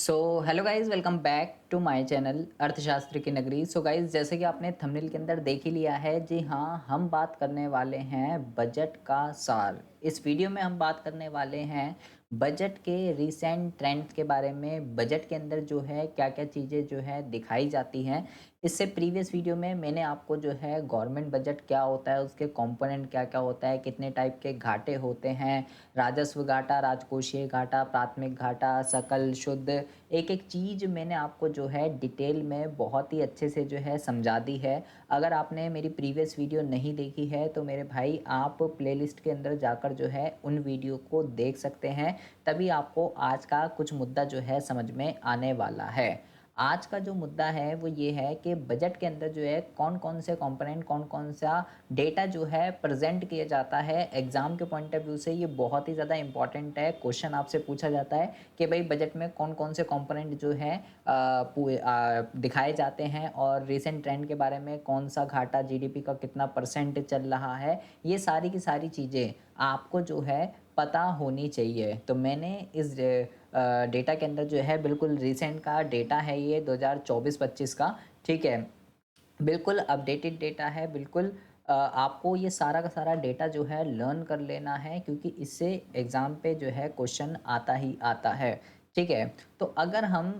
So hello guys, welcome back to my channel अर्थशास्त्र की नगरी। सो गाइज, जैसे कि आपने थंबनेल के अंदर देख ही लिया है, जी हाँ, हम बात करने वाले हैं बजट का सार। इस वीडियो में हम बात करने वाले हैं बजट के रीसेंट ट्रेंड्स के बारे में। बजट के अंदर जो है क्या क्या चीज़ें जो है दिखाई जाती हैं। इससे प्रीवियस वीडियो में मैंने आपको जो है गवर्नमेंट बजट क्या होता है, उसके कंपोनेंट क्या क्या होता है, कितने टाइप के घाटे होते हैं, राजस्व घाटा, राजकोषीय घाटा, प्राथमिक घाटा, सकल, शुद्ध, एक एक चीज़ मैंने आपको जो है डिटेल में बहुत ही अच्छे से जो है समझा दी है। अगर आपने मेरी प्रीवियस वीडियो नहीं देखी है तो मेरे भाई आप प्लेलिस्ट के अंदर जाकर जो है उन वीडियो को देख सकते हैं, तभी आपको आज का कुछ मुद्दा जो है समझ में आने वाला है। आज का जो मुद्दा है वो ये है कि बजट के अंदर जो है कौन-कौन से कंपोनेंट, कौन-कौन सा डेटा जो है प्रेज़ेंट किया जाता है। एग्ज़ाम के पॉइंट ऑफ व्यू से ये बहुत ही ज़्यादा इम्पोर्टेंट है। क्वेश्चन आपसे पूछा जाता है कि भाई बजट में कौन-कौन से कंपोनेंट जो है दिखाए जाते हैं और रीसेंट ट्रेंड के बारे में कौन-सा घाटा, जीडीपी का कितना परसेंट चल रहा है। ये सारी की सारी चीज़ें आपको जो है पता होनी चाहिए। तो मैंने इस डेटा के अंदर जो है बिल्कुल रीसेंट का डेटा है, ये 2024-25 का, ठीक है? बिल्कुल अपडेटेड डेटा है, बिल्कुल आपको ये सारा का सारा डेटा जो है लर्न कर लेना है, क्योंकि इससे एग्ज़ाम पे जो है क्वेश्चन आता ही आता है, ठीक है? तो अगर हम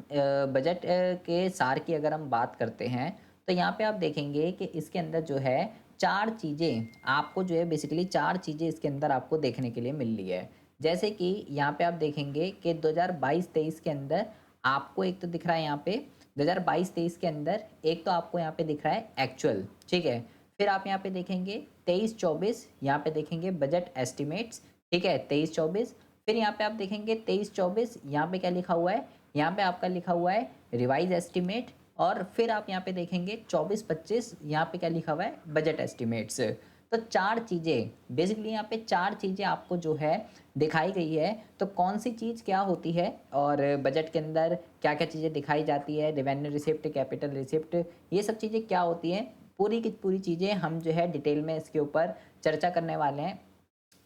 बजट के सार की अगर हम बात करते हैं, तो यहाँ पे आप देखेंगे कि इसके अंदर जो है 4 चीज़ें आपको जो है बेसिकली 4 चीज़ें इसके अंदर आपको देखने के लिए मिल रही है। जैसे कि यहाँ पे आप देखेंगे कि 2022-23 के अंदर आपको एक तो दिख रहा है यहाँ पे 2022-23 के अंदर एक तो आपको यहाँ पे दिख रहा है एक्चुअल, ठीक है? फिर आप यहाँ पे देखेंगे 23-24, यहाँ पे देखेंगे बजट एस्टिमेट्स, ठीक है? 23-24, फिर यहाँ पे आप देखेंगे 23-24, यहाँ पे क्या लिखा हुआ है? यहाँ पे आपका लिखा हुआ है रिवाइज एस्टिमेट, और फिर आप यहाँ पे देखेंगे 24-25, यहाँ पे क्या लिखा हुआ है? Budget estimates. तो 4 चीज़ें बेसिकली यहाँ पे 4 चीज़ें आपको जो है दिखाई गई है। तो कौन सी चीज़ क्या होती है और बजट के अंदर क्या-क्या चीज़ें दिखाई जाती है, रेवेन्यू रिसिप्ट, कैपिटल रिसिप्ट, ये सब चीज़ें क्या होती हैं, पूरी की पूरी चीज़ें हम जो है डिटेल में इसके ऊपर चर्चा करने वाले हैं।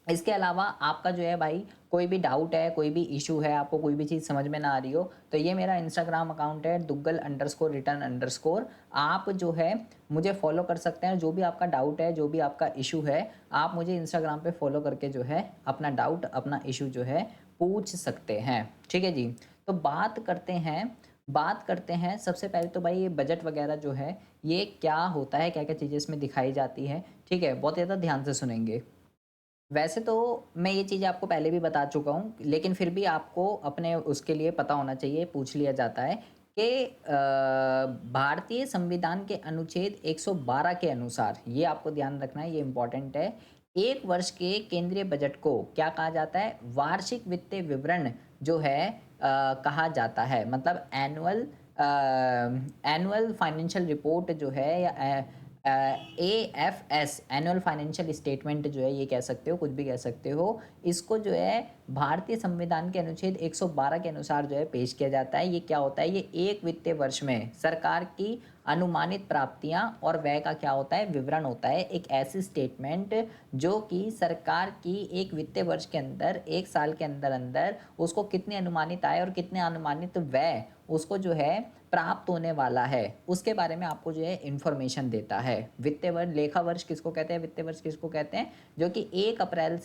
इसके अलावा आपका जो है भाई कोई भी डाउट है, कोई भी इश्यू है, आपको कोई भी चीज़ समझ में ना आ रही हो, तो ये मेरा इंस्टाग्राम अकाउंट है दुग्गल_रिटर्न_। आप जो है मुझे फॉलो कर सकते हैं। जो भी आपका डाउट है, जो भी आपका इश्यू है, आप मुझे इंस्टाग्राम पे फॉलो करके जो है अपना डाउट, अपना इश्यू जो है पूछ सकते हैं, ठीक है जी? तो बात करते हैं सबसे पहले तो भाई ये बजट वगैरह जो है ये क्या होता है, क्या-क्या चीज़ें इसमें दिखाई जाती हैं, ठीक है? बहुत ज़्यादा ध्यान से सुनेंगे। वैसे तो मैं ये चीज़ आपको पहले भी बता चुका हूँ, लेकिन फिर भी आपको अपने उसके लिए पता होना चाहिए, पूछ लिया जाता है कि भारतीय संविधान के अनुच्छेद 112 के अनुसार, ये आपको ध्यान रखना है, ये इम्पोर्टेंट है। 1 वर्ष के केंद्रीय बजट को क्या कहा जाता है? वार्षिक वित्तीय विवरण जो है कहा जाता है। मतलब एनुअल फाइनेंशियल रिपोर्ट जो है, या एएफएस एनुअल फाइनेंशियल स्टेटमेंट जो है, ये कह सकते हो, कुछ भी कह सकते हो। इसको जो है भारतीय संविधान के अनुच्छेद 112 के अनुसार जो है पेश किया जाता है। ये क्या होता है? ये एक वित्तीय वर्ष में सरकार की अनुमानित प्राप्तियां और व्यय का क्या होता है? विवरण होता है। एक ऐसी स्टेटमेंट जो कि सरकार की एक वित्तीय वर्ष के अंदर, एक साल के अंदर अंदर उसको कितने अनुमानित आय और कितने अनुमानित व्यय उसको जो है प्राप्त होने वाला है, उसके बारे में आपको जो है इन्फॉर्मेशन देता है। वित्तीय वर्ष, लेखा वर्ष किसको कहते हैं, वित्तीय वर्ष किसको कहते हैं? जो कि 1 अप्रैल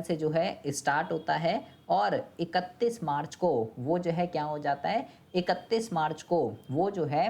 से जो है स्टार्ट होता है और 31 मार्च को वो जो है क्या हो जाता है? 31 मार्च को वो जो है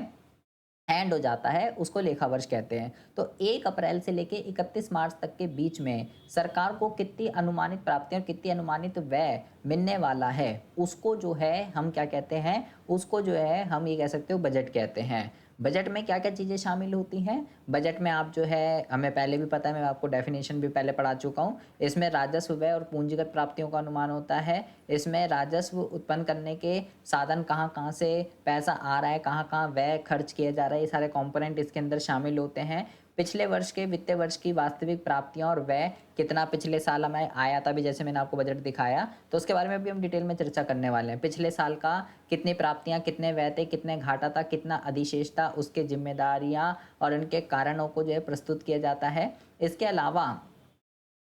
एंड हो जाता है, उसको लेखा वर्ष कहते हैं। तो 1 अप्रैल से लेके 31 मार्च तक के बीच में सरकार को कितनी अनुमानित प्राप्तियाँ और कितनी अनुमानित व्यय मिलने वाला है, उसको जो है हम क्या कहते हैं? उसको जो है हम ये कह सकते हो बजट कहते हैं। बजट में क्या-क्या चीज़ें शामिल होती हैं? बजट में आप जो है, हमें पहले भी पता है, मैं आपको डेफ़िनेशन भी पहले पढ़ा चुका हूँ। इसमें राजस्व, व्यय और पूंजीगत प्राप्तियों का अनुमान होता है। इसमें राजस्व उत्पन्न करने के साधन, कहाँ-कहाँ से पैसा आ रहा है, कहाँ-कहाँ व्यय खर्च किया जा रहा है, ये सारे कंपोनेंट इसके अंदर शामिल होते हैं। पिछले वर्ष के वित्तीय वर्ष की वास्तविक प्राप्तियाँ और व्यय कितना पिछले साल हमें आया था, अभी जैसे मैंने आपको बजट दिखाया, तो उसके बारे में भी हम डिटेल में चर्चा करने वाले हैं। पिछले साल का कितनी प्राप्तियाँ, कितने व्यय थे, कितने घाटा था, कितना अधिशेष था, उसके ज़िम्मेदारियाँ और उनके कारणों को जो है प्रस्तुत किया जाता है। इसके अलावा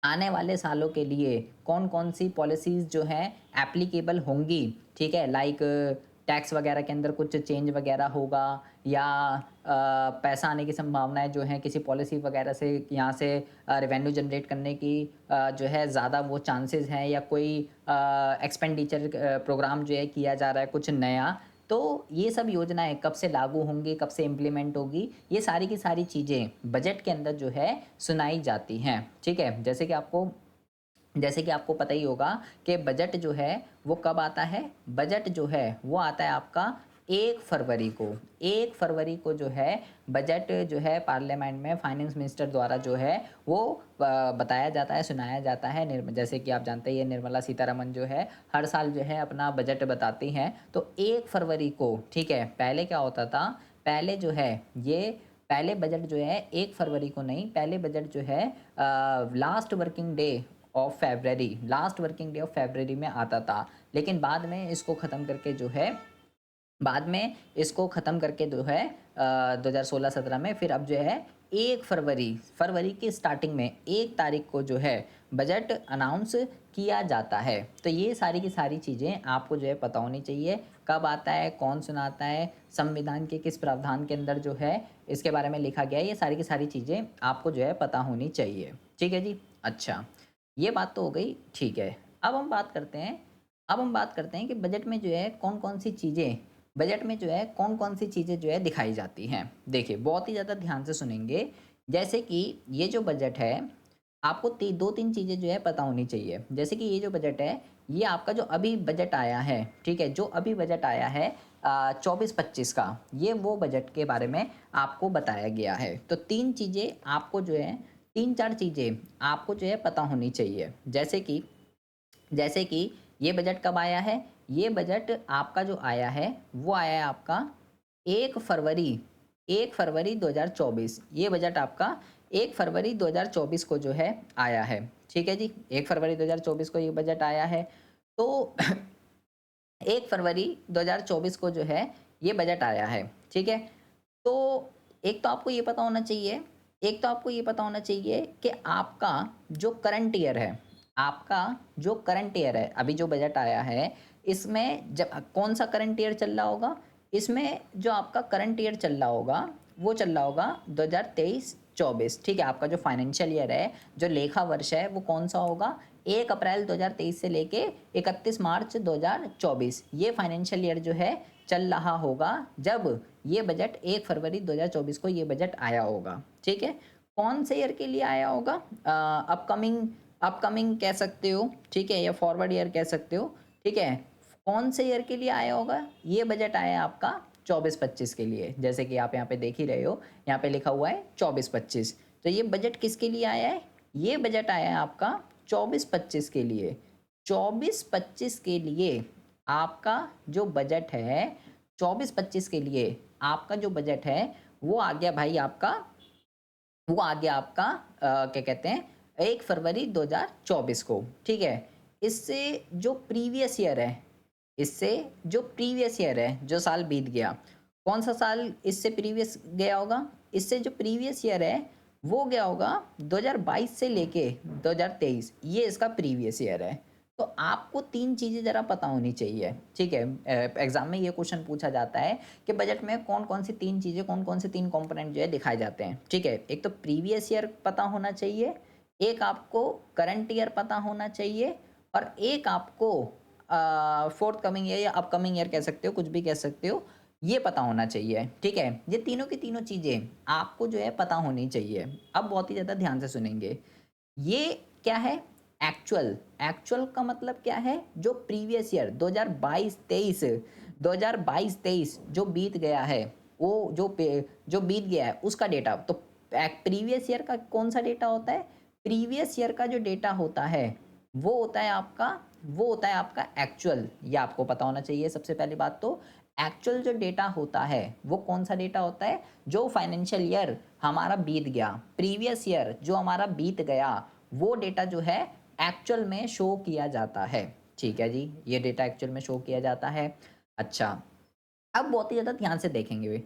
आने वाले सालों के लिए कौन-कौन सी पॉलिसीज़ जो हैं एप्लीकेबल होंगी, ठीक है, लाइक टैक्स वगैरह के अंदर कुछ चेंज वगैरह होगा, या पैसा आने की संभावनाएं जो हैं किसी पॉलिसी वगैरह से, यहाँ से रेवेन्यू जनरेट करने की जो है ज़्यादा वो चांसेस हैं, या कोई एक्सपेंडिचर प्रोग्राम जो है किया जा रहा है कुछ नया, तो ये सब योजनाएं कब से लागू होंगी, कब से इम्प्लीमेंट होगी, ये सारी की सारी चीज़ें बजट के अंदर जो है सुनाई जाती हैं। ठीक है, जैसे कि आपको पता ही होगा कि बजट जो है वो कब आता है। बजट जो है वो आता है आपका 1 फरवरी को। 1 फरवरी को जो है बजट जो है पार्लियामेंट में फाइनेंस मिनिस्टर द्वारा जो है वो बताया जाता है, सुनाया जाता है। जैसे कि आप जानते हैं, ये निर्मला सीतारमन जो है हर साल जो है अपना बजट बताती हैं। तो 1 फरवरी को, ठीक है, पहले क्या होता था, पहले जो है ये पहले बजट जो है 1 फरवरी को नहीं, पहले बजट जो है last working day of February में आता था। लेकिन बाद में इसको ख़त्म करके जो है 2016-17 में फिर अब जो है 1 फरवरी की स्टार्टिंग में 1 तारीख को जो है बजट अनाउंस किया जाता है। तो ये सारी की सारी चीज़ें आपको जो है पता होनी चाहिए, कब आता है, कौन सुनाता है, संविधान के किस प्रावधान के अंदर जो है इसके बारे में लिखा गया है, ये सारी की सारी चीज़ें आपको जो है पता होनी चाहिए। ठीक है जी। अच्छा, ये बात तो हो गई, ठीक है। अब हम बात करते हैं कि बजट में जो है कौन कौन सी चीज़ें जो है दिखाई जाती हैं। देखिए, बहुत ही ज़्यादा ध्यान से सुनेंगे। जैसे कि ये जो बजट है, आपको दो तीन चीज़ें जो है पता होनी चाहिए। जैसे कि ये जो बजट है, ये आपका जो अभी बजट आया है, ठीक है, जो अभी बजट आया है 24-25 का, ये वो बजट के बारे में आपको बताया गया है। तो तीन चार चीज़ें आपको जो है पता होनी चाहिए। जैसे कि ये बजट कब आया है, ये बजट आपका जो आया है वो आया है आपका 1 फरवरी 2024। ये बजट आपका 1 फरवरी 2024 को जो है आया है। ठीक है जी, 1 फरवरी 2024 को ये बजट आया है। तो 1 फरवरी 2024 को जो है ये बजट आया है। ठीक है, तो एक तो आपको ये पता होना चाहिए कि करंट ईयर है, अभी जो बजट आया है, इसमें जब कौन सा करंट ईयर चल रहा होगा, इसमें जो आपका करंट ईयर चल रहा होगा वो चल रहा होगा 2023-24। ठीक है, आपका जो फाइनेंशियल ईयर है, जो लेखा वर्ष है, वो कौन सा होगा, 1 अप्रैल 2023 से लेके 31 मार्च 2024, ये फाइनेंशियल ईयर जो है चल रहा होगा जब ये बजट 1 फरवरी 2024 को ये बजट आया होगा। ठीक है, कौन से ईयर के लिए आया होगा, अपकमिंग कह सकते हो, ठीक है, या फॉरवर्ड ईयर कह सकते हो। ठीक है, कौन से ईयर के लिए आया होगा, ये बजट आया है आपका 24-25 के लिए। जैसे कि आप यहाँ पे देख ही रहे हो, यहाँ पे लिखा हुआ है 24-25। तो ये बजट किसके लिए आया है, ये बजट आया है आपका 24-25 के लिए। 24-25 के लिए आपका जो बजट है, 24-25 के लिए आपका जो बजट है वो आ गया भाई आपका, क्या कहते हैं, 1 फरवरी 2024 को। ठीक है, इससे जो प्रीवियस ईयर है, जो साल बीत गया, कौन सा साल इससे प्रीवियस गया होगा, इससे जो प्रीवियस ईयर है वो गया होगा 2022 से लेके 2023, ये इसका प्रीवियस ईयर है। तो आपको तीन चीज़ें ज़रा पता होनी चाहिए। ठीक है, एग्जाम में ये क्वेश्चन पूछा जाता है कि बजट में कौन कौन सी तीन कंपोनेंट जो है दिखाए जाते हैं। ठीक है, एक तो प्रीवियस ईयर पता होना चाहिए, एक आपको करंट ईयर पता होना चाहिए, और एक आपको फोर्थ कमिंग ईयर या अपकमिंग ईयर कह सकते हो, कुछ भी कह सकते हो, ये पता होना चाहिए। ठीक है, ये तीनों की तीनों चीज़ें आपको जो है पता होनी चाहिए। अब बहुत ही ज़्यादा ध्यान से सुनेंगे। ये क्या है, एक्चुअल का मतलब क्या है, जो प्रीवियस ईयर 2022-23 जो बीत गया है, वो जो बीत गया है उसका डेटा। तो प्रीवियस ईयर का कौन सा डेटा होता है, प्रीवियस ईयर का जो डेटा होता है वो होता है आपका एक्चुअल। ये आपको पता होना चाहिए। सबसे पहली बात तो एक्चुअल जो डेटा होता है वो कौन सा डेटा होता है, जो फाइनेंशियल ईयर हमारा बीत गया, प्रीवियस ईयर जो हमारा बीत गया, वो डेटा जो है एक्चुअल में शो किया जाता है। ठीक है जी, ये डेटा एक्चुअल में शो किया जाता है। अच्छा, अब बहुत ही ज़्यादा ध्यान से देखेंगे।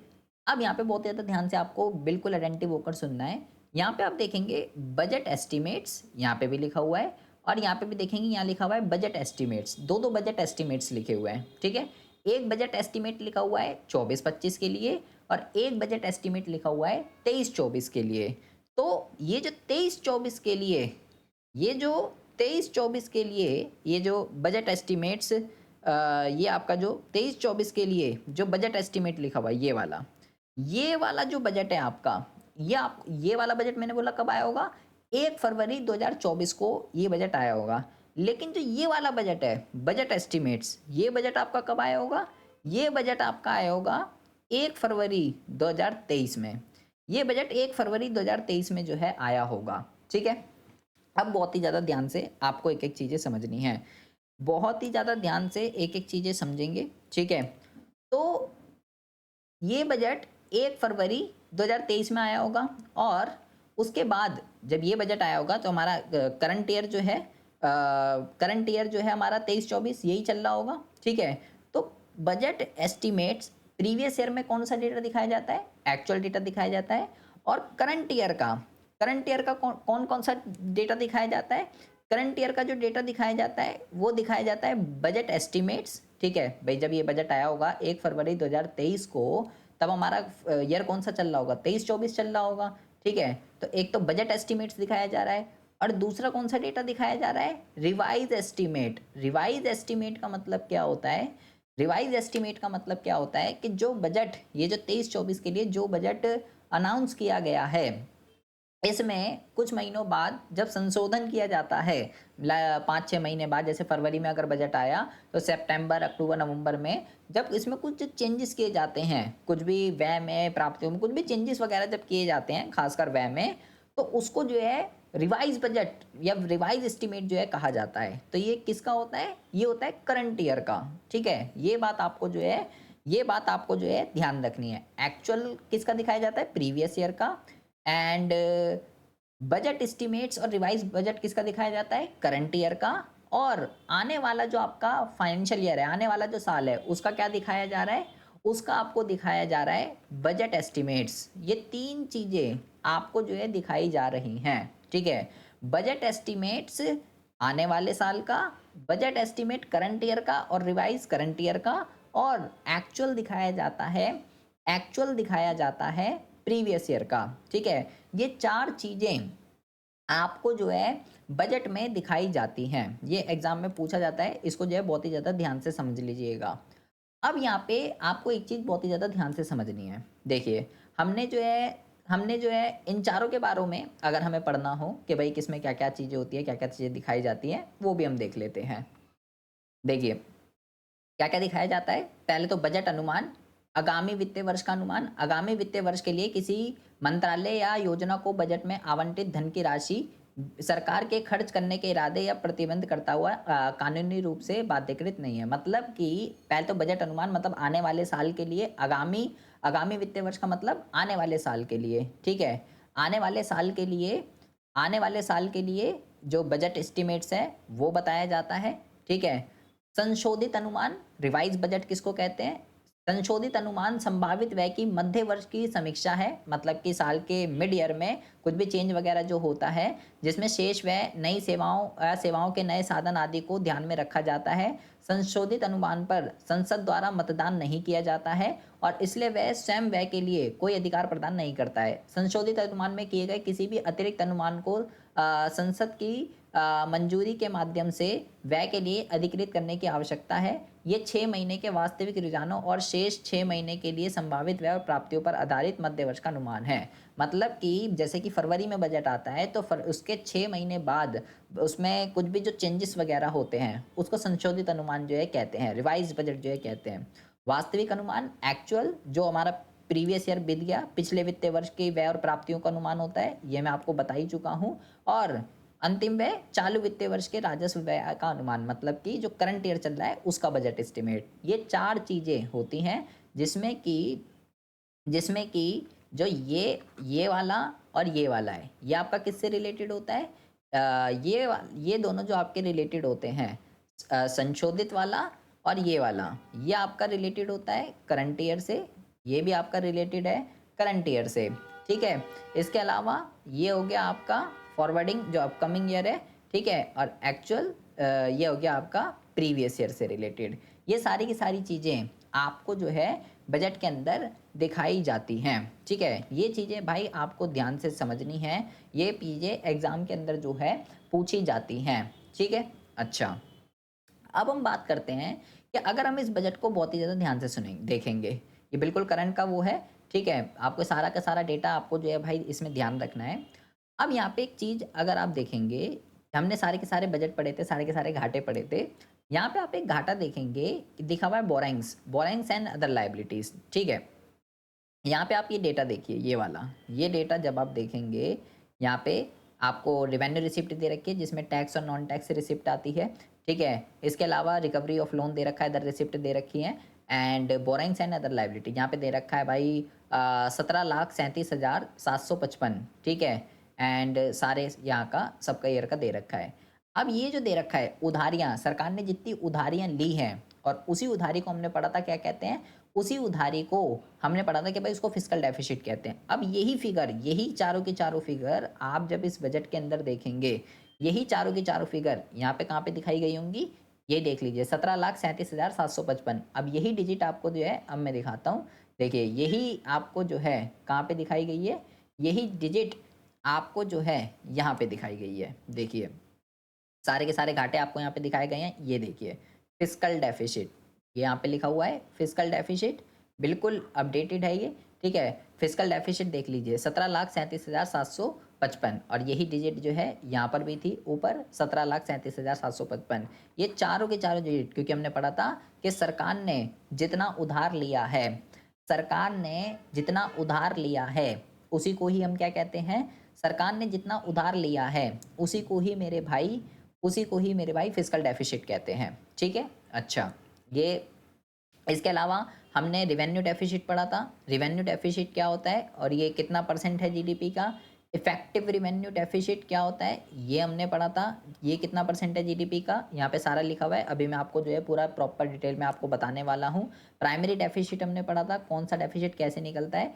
अब यहाँ पे बहुत ज़्यादा ध्यान से आपको बिल्कुल अटेंटिव होकर सुनना है। यहाँ पे आप देखेंगे बजट एस्टिमेट्स, यहाँ पे भी लिखा हुआ है और यहाँ पे भी देखेंगे, यहाँ लिखा हुआ है बजट एस्टिमेट्स, दो दो बजट एस्टिमेट्स लिखे हुए हैं, ठीक है। एक बजट एस्टिमेट लिखा हुआ है 24-25 के लिए और एक बजट एस्टिमेट लिखा हुआ है 23-24 के लिए। तो ये जो 23-24 के लिए, ये जो 23-24 के लिए ये जो बजट एस्टिमेट्स, ये आपका जो 23-24 के लिए जो बजट एस्टिमेट लिखा हुआ है ये वाला जो बजट है आपका, ये वाला बजट मैंने बोला कब आया होगा, 1 फरवरी 2024 को ये बजट आया होगा। लेकिन जो ये वाला बजट है बजट एस्टिमेट्स, ये बजट आपका कब आया होगा, ये बजट आपका आया होगा 1 फरवरी 2023 में। ये बजट 1 फरवरी 2023 में जो है आया होगा, ठीक है। अब बहुत ही ज़्यादा ध्यान से आपको एक एक चीज़ें समझनी है, बहुत ही ज़्यादा ध्यान से एक एक चीज़ें समझेंगे, ठीक है। तो ये बजट 1 फरवरी 2023 में आया होगा और उसके बाद जब ये बजट आया होगा तो हमारा करंट ईयर जो है हमारा 23-24 यही चल रहा होगा, ठीक है। तो बजट एस्टिमेट्स प्रीवियस ईयर में कौन सा डेटा दिखाया जाता है, एक्चुअल डेटा दिखाया जाता है। और करंट ईयर का कौन कौन सा डेटा दिखाया जाता है, करंट ईयर का जो डेटा दिखाया जाता है वो दिखाया जाता है बजट एस्टिमेट्स, ठीक है भाई। जब ये बजट आया होगा 1 फरवरी 2023 को, तब हमारा ईयर कौन सा चल रहा होगा, 23-24 चल रहा होगा, ठीक है। तो एक तो बजट एस्टिमेट्स दिखाया जा रहा है और दूसरा कौन सा डेटा दिखाया जा रहा है, रिवाइज एस्टिमेट। रिवाइज एस्टिमेट का मतलब क्या होता है, रिवाइज एस्टिमेट का मतलब क्या होता है कि जो बजट, ये जो 23-24 के लिए जो बजट अनाउंस किया गया है, इसमें कुछ महीनों बाद जब संशोधन किया जाता है, 5-6 महीने बाद, जैसे फरवरी में अगर बजट आया तो सितंबर, अक्टूबर, नवंबर में जब इसमें कुछ चेंजेस किए जाते हैं, कुछ भी व्यय में, प्राप्तियों में कुछ भी चेंजेस वगैरह जब किए जाते हैं, खासकर व्यय में, तो उसको जो है रिवाइज बजट या रिवाइज एस्टिमेट जो है कहा जाता है। तो ये किसका होता है, ये होता है करंट ईयर का, ठीक है। ये बात आपको जो है ध्यान रखनी है। एक्चुअल किसका दिखाया जाता है, प्रीवियस ईयर का। एंड बजट एस्टिमेट्स और रिवाइज बजट किसका दिखाया जाता है, करंट ईयर का। और आने वाला जो आपका फाइनेंशियल ईयर है, आने वाला जो साल है, उसका क्या दिखाया जा रहा है, उसका आपको दिखाया जा रहा है बजट एस्टिमेट्स। ये तीन चीज़ें आपको जो है दिखाई जा रही हैं, ठीक है। बजट एस्टिमेट्स आने वाले साल का, बजट एस्टिमेट करंट ईयर का और रिवाइज करंट ईयर का, और एक्चुअल दिखाया जाता है प्रीवियस ईयर का, ठीक है। ये चार चीज़ें आपको जो है बजट में दिखाई जाती हैं। ये एग्जाम में पूछा जाता है, इसको जो है बहुत ही ज़्यादा ध्यान से समझ लीजिएगा। अब यहाँ पे आपको एक चीज़ बहुत ही ज़्यादा ध्यान से समझनी है। देखिए, हमने जो है इन चारों के बारे में अगर हमें पढ़ना हो कि भाई किसमें क्या क्या चीज़ें होती है, क्या क्या चीज़ें दिखाई जाती हैं, वो भी हम देख लेते हैं। देखिए, क्या क्या दिखाया जाता है। पहले तो बजट अनुमान, आगामी वित्तीय वर्ष का अनुमान। आगामी वित्तीय वर्ष के लिए किसी मंत्रालय या योजना को बजट में आवंटित धन की राशि सरकार के खर्च करने के इरादे या प्रतिबंध करता हुआ कानूनी रूप से बाध्यकृत नहीं है। मतलब कि पहले तो बजट अनुमान मतलब आने वाले साल के लिए, आगामी वित्तीय वर्ष का मतलब आने वाले साल के लिए, ठीक है। आने वाले साल के लिए जो बजट एस्टिमेट्स है वो बताया जाता है, ठीक है। संशोधित अनुमान, रिवाइज बजट किसको कहते हैं, संशोधित अनुमान संभावित व्यय की मध्य वर्ष की समीक्षा है। मतलब कि साल के मिड ईयर में कुछ भी चेंज वगैरह जो होता है, जिसमें शेष व्यय, नई सेवाओं के नए साधन आदि को ध्यान में रखा जाता है। संशोधित अनुमान पर संसद द्वारा मतदान नहीं किया जाता है और इसलिए वह स्वयं व्यय के लिए कोई अधिकार प्रदान नहीं करता है। संशोधित अनुमान में किए गए किसी भी अतिरिक्त अनुमान को संसद की मंजूरी के माध्यम से व्यय के लिए अधिकृत करने की आवश्यकता है। ये 6 महीने के वास्तविक रुझानों और शेष 6 महीने के लिए संभावित व्यय और प्राप्तियों पर आधारित मध्य वर्ष का अनुमान है। मतलब कि जैसे कि फरवरी में बजट आता है तो उसके 6 महीने बाद उसमें कुछ भी जो चेंजेस वगैरह होते हैं उसको संशोधित अनुमान जो है कहते हैं, रिवाइज बजट जो है कहते हैं। वास्तविक अनुमान, एक्चुअल, जो हमारा प्रीवियस ईयर बीत गया, पिछले वित्तीय वर्ष के व्यय और प्राप्तियों का अनुमान होता है, ये मैं आपको बता ही चुका हूँ। और अंतिम व्यय, चालू वित्तीय वर्ष के राजस्व व्यय का अनुमान, मतलब कि जो करंट ईयर चल रहा है उसका बजट एस्टिमेट। ये 4 चीज़ें होती हैं जिसमें कि जो ये वाला और ये वाला है, ये आपका किससे रिलेटेड होता है, ये दोनों जो आपके रिलेटेड होते हैं, संशोधित वाला और ये वाला, ये आपका रिलेटेड होता है करंट ईयर से, ये भी आपका रिलेटेड है करंट ईयर से, ठीक है। इसके अलावा ये हो गया आपका फॉरवर्डिंग जो अपकमिंग ईयर है, ठीक है, और एक्चुअल ये हो गया आपका प्रीवियस ईयर से रिलेटेड। ये सारी की सारी चीज़ें आपको जो है बजट के अंदर दिखाई जाती हैं, ठीक है। ये चीज़ें भाई आपको ध्यान से समझनी है, ये चीज़ें एग्ज़ाम के अंदर जो है पूछी जाती हैं, ठीक है। अच्छा, अब हम बात करते हैं कि अगर हम इस बजट को बहुत ही ज़्यादा ध्यान से सुनेंगे देखेंगे, ये बिल्कुल करंट का वो है, ठीक है। आपको सारा का सारा डेटा आपको जो है भाई इसमें ध्यान रखना है। अब यहाँ पे एक चीज़ अगर आप देखेंगे, हमने सारे के सारे बजट पढ़े थे, सारे के सारे घाटे पढ़े थे। यहाँ पे आप एक घाटा देखेंगे कि लिखा हुआ है बोरेंग्स, बोरेंग्स एंड अदर लायबिलिटीज़, ठीक है। यहाँ पे आप ये डेटा देखिए, ये वाला, ये डेटा जब आप देखेंगे, यहाँ पे आपको रेवेन्यू रिसिप्ट दे रखी है जिसमें टैक्स और नॉन टैक्स रिसिप्ट आती है, ठीक है। इसके अलावा रिकवरी ऑफ लोन दे रखा है, अदर रिसिप्ट दे रखी है, एंड बोरेंग्स एंड अदर लायबिलिटी यहाँ पे दे रखा है भाई 17,37,755, ठीक है। एंड सारे यहाँ का सबका ईयर का दे रखा है। अब ये जो दे रखा है उधारियाँ, सरकार ने जितनी उधारियाँ ली हैं और उसी उधारी को हमने पढ़ा था क्या कहते हैं, उसी उधारी को हमने पढ़ा था कि भाई उसको फिस्कल डेफिसिट कहते हैं। अब यही फिगर, यही चारों की चारों फिगर आप जब इस बजट के अंदर देखेंगे, यही चारों की चारों फिगर यहाँ पे कहाँ पे दिखाई गई होंगी, ये देख लीजिए 17,37,755। अब यही डिजिट आपको जो है अब मैं दिखाता हूँ, देखिए यही आपको जो है कहाँ पे दिखाई गई है, यही डिजिट आपको जो है यहाँ पे दिखाई गई है। देखिए सारे के सारे घाटे आपको यहाँ पे दिखाए गए हैं, ये देखिए फिस्कल डेफिसिट, ये यहाँ पे लिखा हुआ है फिस्कल डेफिसिट, बिल्कुल अपडेटेड है ये, ठीक है। फिस्कल डेफिसिट देख लीजिए 17,37,755 और यही डिजिट जो है यहाँ पर भी थी ऊपर 17,37,755। ये चारों के चारों डिजिट, क्योंकि हमने पढ़ा था कि सरकार ने जितना उधार लिया है, सरकार ने जितना उधार लिया है उसी को ही हम क्या कहते हैं, सरकार ने जितना उधार लिया है उसी को ही मेरे भाई, उसी को ही मेरे भाई फिस्कल डेफिसिट कहते हैं, ठीक है। अच्छा, ये इसके अलावा हमने रिवेन्यू डेफिसिट पढ़ा था, रिवेन्यू डेफिसिट क्या होता है और ये कितना परसेंट है जीडीपी का। इफेक्टिव रिवेन्यू डेफिसिट क्या होता है, ये हमने पढ़ा था, ये कितना परसेंट है जीडीपी का, यहाँ पे सारा लिखा हुआ है। अभी मैं आपको जो है पूरा प्रॉपर डिटेल में आपको बताने वाला हूँ। प्राइमरी डेफिसिट हमने पढ़ा था, कौन सा डेफिसिट कैसे निकलता है,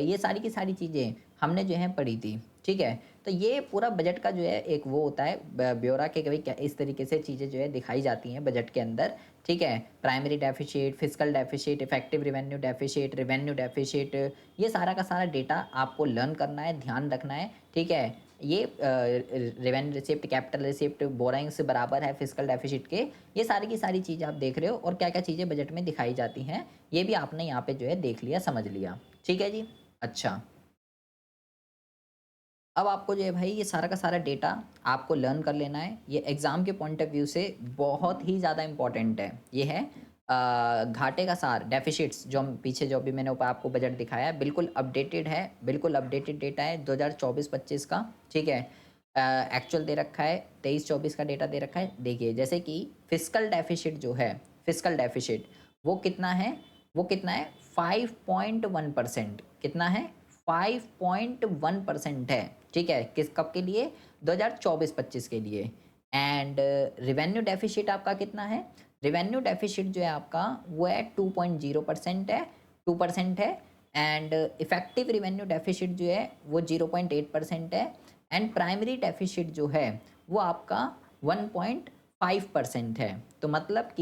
ये सारी की सारी चीज़ें हमने जो है पढ़ी थी, ठीक है। तो ये पूरा बजट का जो है एक वो होता है ब्यौरा के भाई क्या इस तरीके से चीज़ें जो है दिखाई जाती हैं बजट के अंदर, ठीक है। Primary deficit, fiscal deficit, effective revenue deficit, revenue deficit, ये सारा का सारा डेटा आपको लर्न करना है, ध्यान रखना है, ठीक है। ये revenue receipt, capital receipt, borings बराबर है फिस्कल डेफिसिट के, ये सारी की सारी चीज़ें आप देख रहे हो और क्या क्या चीज़ें बजट में दिखाई जाती हैं, ये भी आपने यहाँ पे जो है देख लिया, समझ लिया, ठीक है जी। अच्छा, अब आपको जो है भाई ये सारा का सारा डेटा आपको लर्न कर लेना है, ये एग्ज़ाम के पॉइंट ऑफ व्यू से बहुत ही ज़्यादा इम्पॉर्टेंट है। ये है घाटे का सार, डेफिसिट्स, जो हम पीछे जो अभी मैंने ऊपर आपको बजट दिखाया है बिल्कुल अपडेटेड है, बिल्कुल अपडेटेड डेटा है 2024-25 का, ठीक है। एक्चुअल दे रखा है 23-24 का डेटा दे रखा है। देखिए जैसे कि फिस्कल डेफिसिट जो है, फिस्कल डेफिसिट वो कितना है, वो कितना है 5.1%, कितना है 5.1% है, ठीक है। किस कब के लिए, 2024-25 के लिए। एंड रिवेन्यू डेफिसिट आपका कितना है, रिवेन्यू डेफिसिट जो है आपका वो है 2.0% है, 2% है। एंड इफेक्टिव रिवेन्यू डेफिसिट जो है वो 0.8% है। एंड प्राइमरी डेफिसिट जो है वो आपका 1.5% है। तो मतलब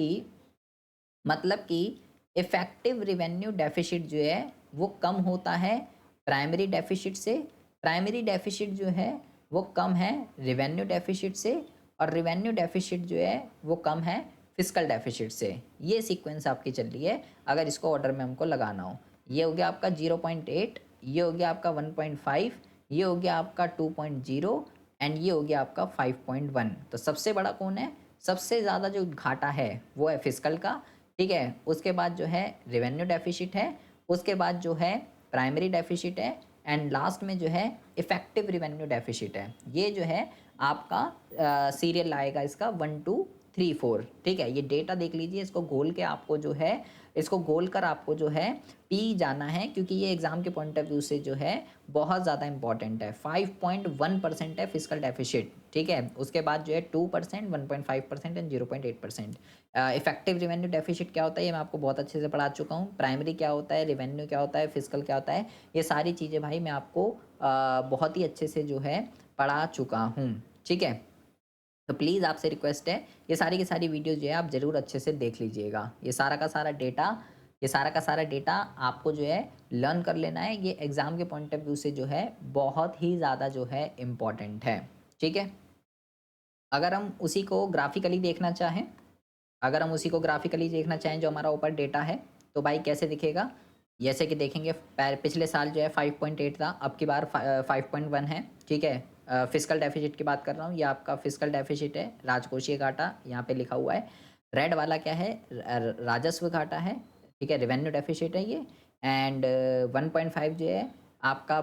कि इफ़ेक्टिव रिवेन्यू डेफिसिट जो है वो कम होता है प्राइमरी डेफिसिट से, प्राइमरी डेफिसिट जो है वो कम है रिवेन्यू डेफिसिट से, और रिवेन्यू डेफिसिट जो है वो कम है फिस्कल डेफिसिट से। ये सीक्वेंस आपकी चल रही है अगर इसको ऑर्डर में हमको लगाना हो। ये हो गया आपका 0.8, ये हो गया आपका 1.5, ये हो गया आपका 2.0 एंड ये हो गया आपका 5.1। तो सबसे बड़ा कौन है, सबसे ज़्यादा जो घाटा है वो है फिस्कल का, ठीक है। उसके बाद जो है रिवेन्यू डेफिसिट है, उसके बाद जो है प्राइमरी डेफिसिट है, एंड लास्ट में जो है इफेक्टिव रिवेन्यू डेफिसिट है। ये जो है आपका सीरियल आएगा इसका 1 2 3 4, ठीक है। ये डेटा देख लीजिए, इसको घोल के आपको जो है, इसको घोल कर आपको जो है पी जाना है, क्योंकि ये एग्जाम के पॉइंट ऑफ व्यू से जो है बहुत ज़्यादा इंपॉर्टेंट है। 5.1% है फिस्कल डेफिसिट, ठीक है। उसके बाद जो है 2%, 1.5% एंड 0.8%। इफेक्टिव रिवेन्यू डेफिसिट क्या होता है ये मैं आपको बहुत अच्छे से पढ़ा चुका हूँ। प्राइमरी क्या होता है, रिवेन्यू क्या होता है, फिस्कल क्या होता है, ये सारी चीज़ें भाई मैं आपको बहुत ही अच्छे से जो है पढ़ा चुका हूँ, ठीक है। तो प्लीज़ आपसे रिक्वेस्ट है, ये सारी की सारी वीडियोज़ जो है आप ज़रूर अच्छे से देख लीजिएगा। ये सारा का सारा डेटा आपको जो है लर्न कर लेना है। ये एग्ज़ाम के पॉइंट ऑफ व्यू से जो है बहुत ही ज़्यादा जो है इम्पोर्टेंट है। ठीक है? अगर हम उसी को ग्राफ़िकली देखना चाहें अगर हम उसी को ग्राफ़िकली देखना चाहें जो हमारा ऊपर डेटा है, तो भाई कैसे दिखेगा? जैसे कि देखेंगे पिछले साल जो है 5.8 था, अब की बार 5.1 है, ठीक है? फिस्कल डेफ़िसिट की बात कर रहा हूँ, ये आपका फिस्कल डेफ़िसिट है, राजकोषीय घाटा यहाँ पे लिखा हुआ है। रेड वाला क्या है? राजस्व घाटा है, ठीक है? रेवेन्यू डेफ़िसिट है ये एंड 1.5 जो है आपका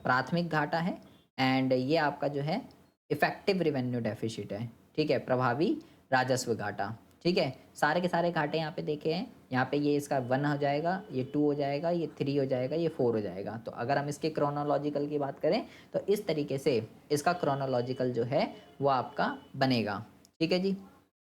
प्राथमिक घाटा है एंड ये आपका जो है इफ़ेक्टिव रेवेन्यू डेफ़िसिट है, ठीक है? प्रभावी राजस्व घाटा, ठीक है? सारे के सारे घाटे यहाँ पे देखे हैं, यहाँ पे ये इसका 1 हो जाएगा, ये 2 हो जाएगा, ये 3 हो जाएगा, ये 4 हो जाएगा। तो अगर हम इसके क्रोनोलॉजिकल की बात करें, तो इस तरीके से इसका क्रोनोलॉजिकल जो है, वो आपका बनेगा, ठीक है जी?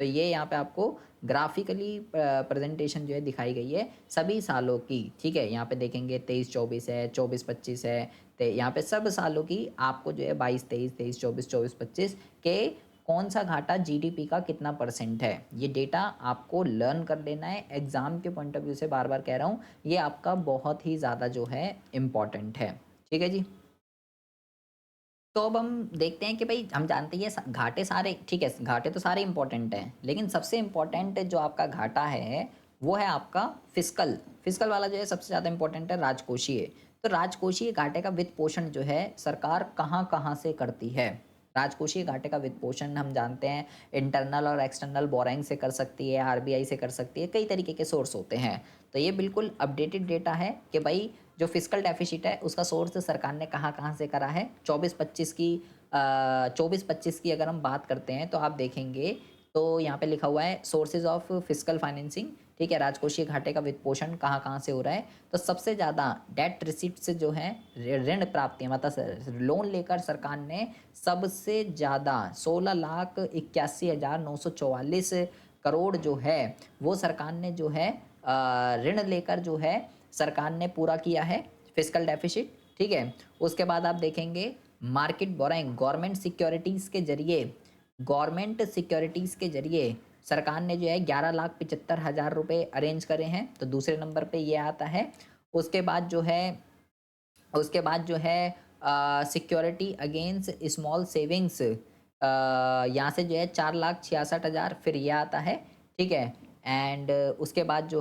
तो ये यहाँ पे आपको ग्राफ़िकली प्रेज़ेंटेशन जो है दिखाई गई है, सभी सालों की, ठीक है? यहाँ पे देखेंगे 23-24 है, 24-25 है, ते यहाँ पे सब सालों की आपको जो है 22-23, 23-24, 24-25 के कौन-सा घाटा जीडीपी का कितना परसेंट है, ये डेटा आपको लर्न कर लेना है। एग्ज़ाम के पॉइंट ऑफ व्यू से बार-बार कह रहा हूँ, ये आपका बहुत ही ज़्यादा जो है इम्पोर्टेंट है। ठीक है जी? तो अब हम देखते हैं कि भई हम जानते हैं ये घाटे सारे ठीक है, घाटे तो सारे इम्पोर्टेंट हैं, लेकिन सबसे इम्पोर्टेंट जो आपका घाटा है, वो है आपका फ़िस्कल। फ़िस्कल वाला जो है सबसे ज़्यादा इम्पोर्टेंट है राजकोषीय। तो राजकोषीय घाटे का वित्त पोषण जो है सरकार कहाँ-कहाँ से करती है? राजकोषीय घाटे का वित्त पोषण हम जानते हैं इंटरनल और एक्सटर्नल बोरोइंग से कर सकती है, आरबीआई से कर सकती है, कई तरीके के सोर्स होते हैं। तो ये बिल्कुल अपडेटेड डेटा है कि भई जो फिस्कल डेफिसिट है उसका सोर्स सरकार ने कहाँ-कहाँ से करा है। 24-25 की अगर हम बात करते हैं तो आप देखेंगे तो यहाँ पे लिखा हुआ है सोर्सेज़ ऑफ फिस्कल फाइनेंसिंग, ठीक है? राजकोषीय घाटे का वित्त पोषण कहाँ-कहाँ से हो रहा है। तो सबसे ज़्यादा डेट रिसीप्ट से जो है ऋण प्राप्तियाँ मतलब लोन लेकर सरकार ने सबसे ज़्यादा 16,81,944 करोड़ जो है वो सरकार ने जो है ऋण लेकर जो है सरकार ने पूरा किया है फिस्कल डेफिसिट, ठीक है? उसके बाद आप देखेंगे मार्केट बोरोइंग गवर्नमेंट सिक्योरिटीज़ के ज़रिए सरकार ने जो है 11,75,000 रुपए अरेंज करे हैं, तो दूसरे नंबर पे ये आता है। उसके बाद जो है उसके बाद जो है सिक्योरिटी अगेंस्ट स्मॉल सेविंग्स यहाँ से जो है 4,66,000 फिर ये आता है, ठीक है? एंड उसके बाद जो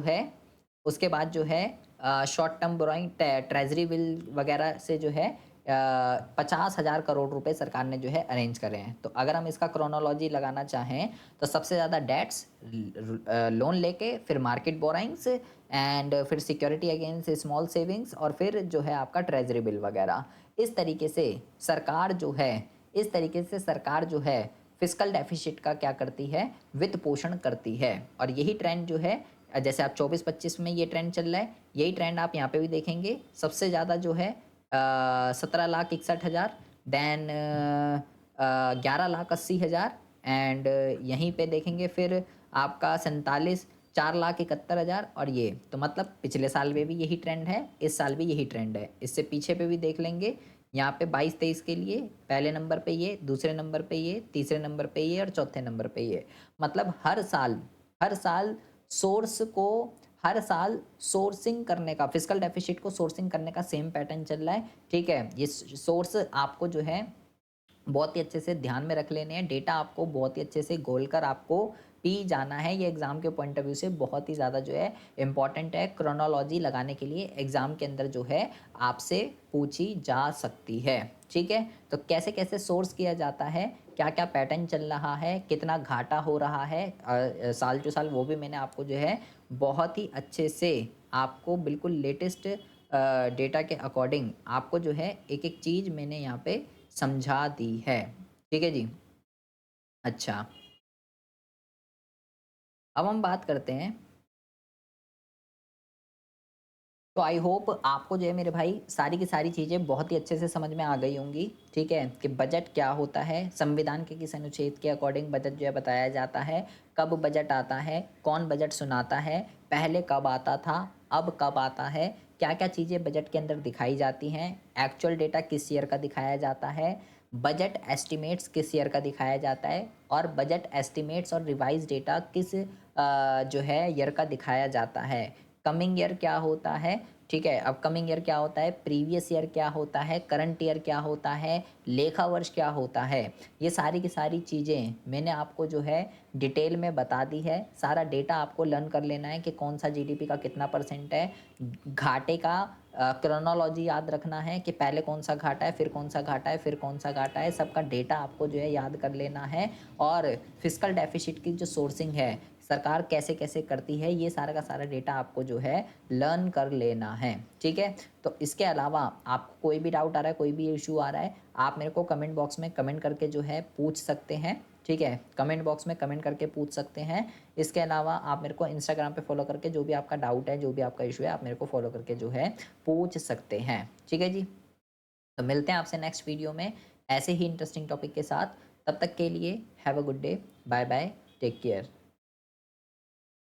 है short term borrowing treasury bill वगैरह से जो है 50,000 करोड़ रुपए सरकार ने जो है अरेंज करे हैं। तो अगर हम इसका क्रोनोलॉजी लगाना चाहें तो सबसे ज़्यादा डेट्स लोन लेके फिर मार्केट बोरोइंग्स एंड फिर सिक्योरिटी अगेंस्ट स्मॉल सेविंग्स और फिर जो है आपका ट्रेजरी बिल वगैरह। इस तरीके से सरकार जो है फिस्कल डेफिसिट का क्या करती है वित्त पोषण करती है और यही ट्रेंड जो है जैसे आप 24-25 में ये ट्रेंड चल रहा है, यही ट्रेंड आप यहाँ पे भी देखेंगे। सबसे ज़्यादा जो है 17,61,000 देन 11,80,000 एंड यहीं पे देखेंगे फिर आपका 47 4,71,000 और ये तो मतलब पिछले साल में भी यही ट्रेंड है, इस साल भी यही ट्रेंड है। इससे पीछे पे भी देख लेंगे, यहाँ पे 22-23 के लिए पहले नंबर पे ये, दूसरे नंबर पे ये, तीसरे नंबर पे ये और चौथे नंबर पे ये। मतलब हर साल सोर्स को हर साल सोर्सिंग करने का फिस्कल डेफिसिट को सोर्सिंग करने का सेम पैटर्न चल रहा है, ठीक है? ये सोर्स आपको जो है बहुत ही अच्छे से ध्यान में रख लेने हैं, डेटा आपको बहुत ही अच्छे से घोल कर आपको पी जाना है। ये एग्ज़ाम के पॉइंट ऑफ व्यू से बहुत ही ज़्यादा जो है इम्पॉर्टेंट है। क्रोनोलॉजी लगाने के लिए एग्ज़ाम के अंदर जो है आपसे पूछी जा सकती है, ठीक है? तो कैसे-कैसे सोर्स किया जाता है, क्या-क्या पैटर्न चल रहा है, कितना घाटा हो रहा है साल टू साल वो भी मैंने आपको जो है बहुत ही अच्छे से आपको बिल्कुल लेटेस्ट डेटा के अकॉर्डिंग आपको जो है एक-एक चीज़ मैंने यहाँ पे समझा दी है। ठीक है जी? अच्छा, अब हम बात करते हैं तो आई होप आपको जो है मेरे भाई सारी की सारी चीज़ें बहुत ही अच्छे से समझ में आ गई होंगी, ठीक है? कि बजट क्या होता है, संविधान के किस अनुच्छेद के अकॉर्डिंग बजट जो है बताया जाता है, कब बजट आता है, कौन बजट सुनाता है, पहले कब आता था, अब कब आता है, क्या-क्या चीज़ें बजट के अंदर दिखाई जाती हैं, एक्चुअल डेटा किस ईयर का दिखाया जाता है, बजट एस्टिमेट्स किस ईयर का दिखाया जाता है और बजट एस्टिमेट्स और रिवाइज डेटा किस जो है ईयर का दिखाया जाता है। कमिंग ईयर क्या होता है, ठीक है, अपकमिंग ईयर क्या होता है, प्रीवियस ईयर क्या होता है, करंट ईयर क्या होता है, लेखा वर्ष क्या होता है। ये सारी की सारी चीज़ें मैंने आपको जो है डिटेल में बता दी है। सारा डेटा आपको लर्न कर लेना है कि कौन सा जीडीपी का कितना परसेंट है, घाटे का क्रोनोलॉजी याद रखना है कि पहले कौन सा घाटा है, फिर कौन सा घाटा है, फिर कौन सा घाटा है, सबका डेटा आपको जो है याद कर लेना है। और फिस्कल डेफिसिट की जो सोर्सिंग है, सरकार कैसे कैसे करती है, ये सारा का सारा डेटा आपको जो है लर्न कर लेना है, ठीक है। तो इसके अलावा आपको कोई भी डाउट आ रहा है, कोई भी इशू आ रहा है, आप मेरे को कमेंट बॉक्स में कमेंट करके जो है पूछ सकते हैं, ठीक है। कमेंट बॉक्स में कमेंट करके पूछ सकते हैं। इसके अलावा आप मेरे को इंस्टाग्राम पे फॉलो करके जो भी आपका डाउट है, जो भी आपका इशू है, आप मेरे को फॉलो करके जो है पूछ सकते हैं, ठीक है जी। तो मिलते हैं आपसे नेक्स्ट वीडियो में ऐसे ही इंटरेस्टिंग टॉपिक के साथ। तब तक के लिए have a good day, bye bye, take care.